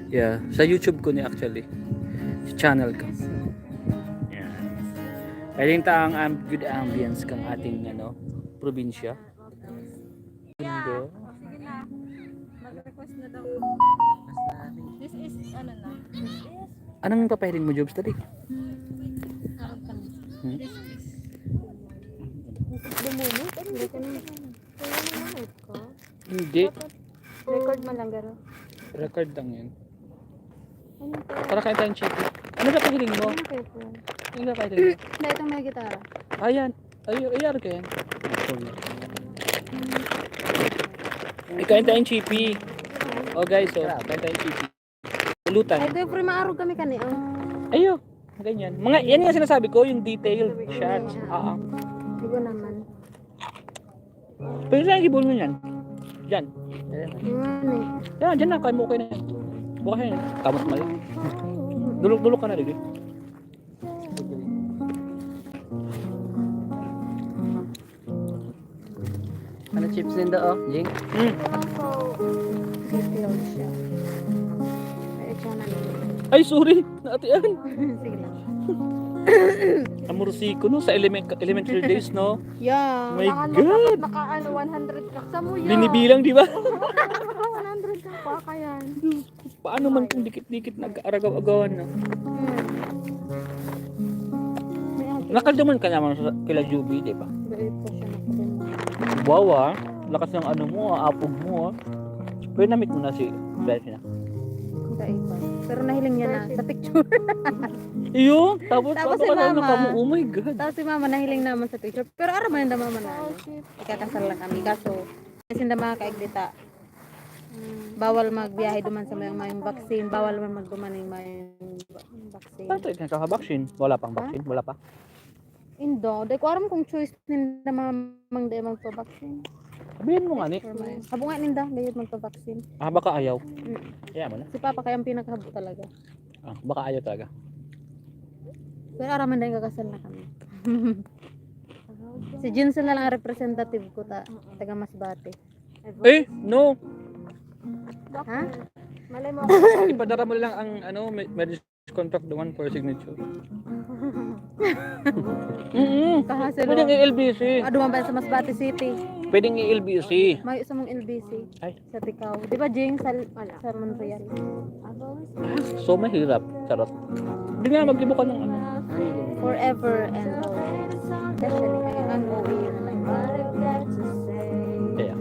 Yeah, sa YouTube ko ni actually. Sa channel ko. Yeah. Kaya ang good ambience kang ating probinsya. Mundo. Sige na. Mag-request na daw. This is, ano na? This is, Anong papahirin mo, Jobs, tadi? harap ka na. Hmm? This is, Lumunod? Hindi ka na. Kaya naman ko. Hindi. Record mo lang garo. Record lang yan. Ano to? Para kain tayong chicken. Ano papahirin mo? Ano kayo po? Ano papahirin mo? Hindi, itong may gitara. Ayan. Ayar ka yan. Kain tayong chippy. Oh guys, kain tayong chippy. Pulutan. Ito yung primaarog kami kani. Ayo, ganyan. Yan nga sinasabi ko, yung detailed shots. Hindi ko naman. Pero saan ibon mo yan? Diyan. Yan eh. Diyan na, kaya mo okay na yan. Bukas yan. Kamot mo lang. Dulok-dulok ka na rin. Ano chips din daw, Jing? So, detailed siya. Ay, siya na lang. Ay, sorry. Naatian. Sige lang. Amorsiko no, sa elementary days, no? Yeah. My God! Naka 100 ka. Sa mo yan. Binibilang, di ba? 100 ka pa kayan. Paano man kung dikit-dikit nag-aragaw-agawan na? Nakaldaman ka naman sa kila Juby, di ba? Bait pa siya na. Wow lakas ng ano mo, apog mo Pero na-meet mo na si Belfina. Bait pa. Pero nahiling niya na sa picture. Iyo, tapos Tapos ano si ka na Mama. oh my God. Tapos si mama nahiling naman sa picture. Pero araw man yung mama na ano. Ikakasal lang kami. Kaso, kasi na mga kaigdita. Bawal magbiyahe duman sa mayong vaccine. Bawal man magduman yung mayong vaccine. Paano tayo nakaka-vaccine? Wala pang vaccine? Wala pa? Indo. Dahil ko aram kung choice ninda mamang dahil magpa-vaccine. Sabihin mo nga ni. Habo nga ninda. Dahil magpa-vaccine. Baka ayaw. Kaya mo na. Si Papa kaya ang pinakahabo talaga. Baka ayaw talaga. Pero araw man dahil kakasal na kami. Si Jinson na lang ang representative ko taga Masbate. No. Ha? malay mo. Ipadara mo lang ang marriage contract doon for signature. Kahasel. Pwedeng i-LBC. Dumaban sa Masbate City. Pwedeng i-LBC. May isa mong LBC. Ay. Sa Tikaw. Di ba, Jing? Sa Montreal. So mahirap. Charot. Hindi nga mag-ibo ka ng ano. Forever and always. Especially, ang OA yun naman. Kaya.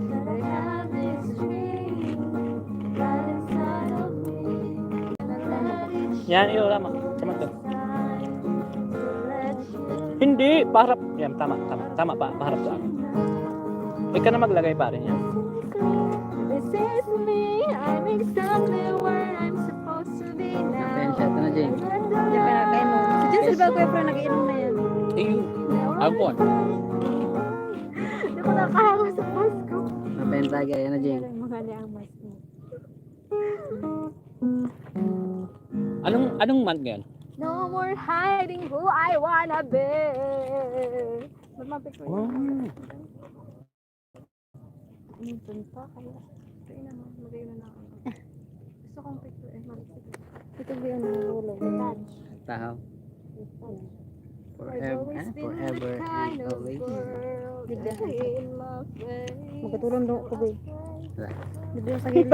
Yan, iyo, tama. Tama to. Hindi, paharap. Yan, tama pa, paharap sa akin. Ikaw na maglagay pa rin yan. This is me. I'm exactly where I'm supposed to be now. Pensya, ito na, Jing. Hindi pa nakainom. Si Jing Silva ko yung nag-iinom na yan. Agpon. Hindi ko nakahango sa post ko. Mapenta kaya na, Jing. Mga niya ang mas mo. Anong month ngayon? No more hiding who I wanna be. Lumapit ko yun. Minsan pa kaya. Kaya na, magay na ako. Gusto kong picture eh. Ito ba yung nahulog? Tahaw. Forever and always. Magkatulong doon ko ba? Wala. Dito sa gilid.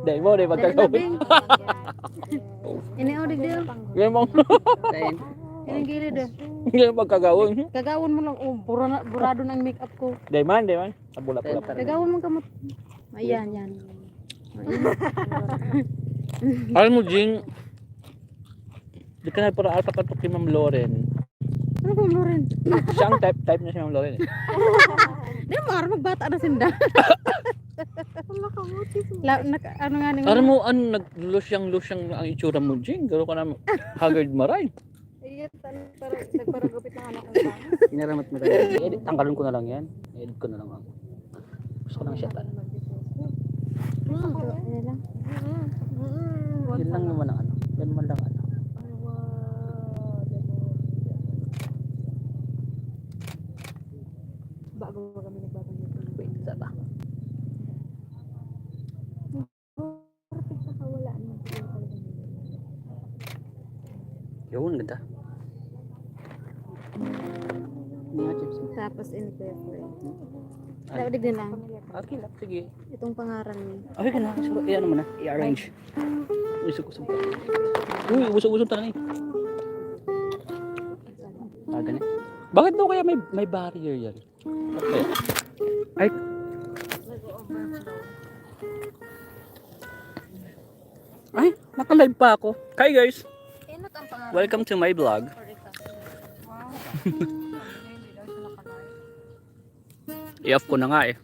Dahil mo, dahil magkagawin. Ini o dito. Ngayon mo. Tayin. Ini gilid eh. Ngayon magkagawin. Kagawon mo lang. Burado ng makeup ko. Dahil man. Abula-pula. Kagawon mo kamot. Ayan, yan. Alam mo, Jing, di ka na para alpakatok kay Ma'am Lauren. Ano ba mo rin? Siya ang type niya si Ma'am Lauren. Di mo, magbata na sinda. Ano nga nang... Alam mo, nag-lusyang ang itsura mo, Jing. Garo ka na haggard maray. Nagparagupit ng anak ko. Inaramot mo tayo. I-edit, tanggalin ko na lang yan. I-edit ko na lang ako. Gusto ko lang siya tan. Ano lang? Yun lang naman ang ano. Yan man lang ano. Bago kami nagbabalik. Wait, isa ba? Perfect na wala na. Yun, ganda. Hindi nga chips. Tapos in February. Ano? Dapat din lang. Okay lang, sige. Itong pangaran niya. Okay ka na, siguro, ano mo na, i-arrange. Usog-usog pa. Uy, usog-usog talaga eh. Ah, ganun. Bakit daw kaya may barrier yan? Okay. Ay, ay, naka-live pa ako. Hi guys, Inot ang pangalan. welcome to my vlog. Sorry ka. Wow. Hindi daw siya nakalive. I-off ko na nga eh.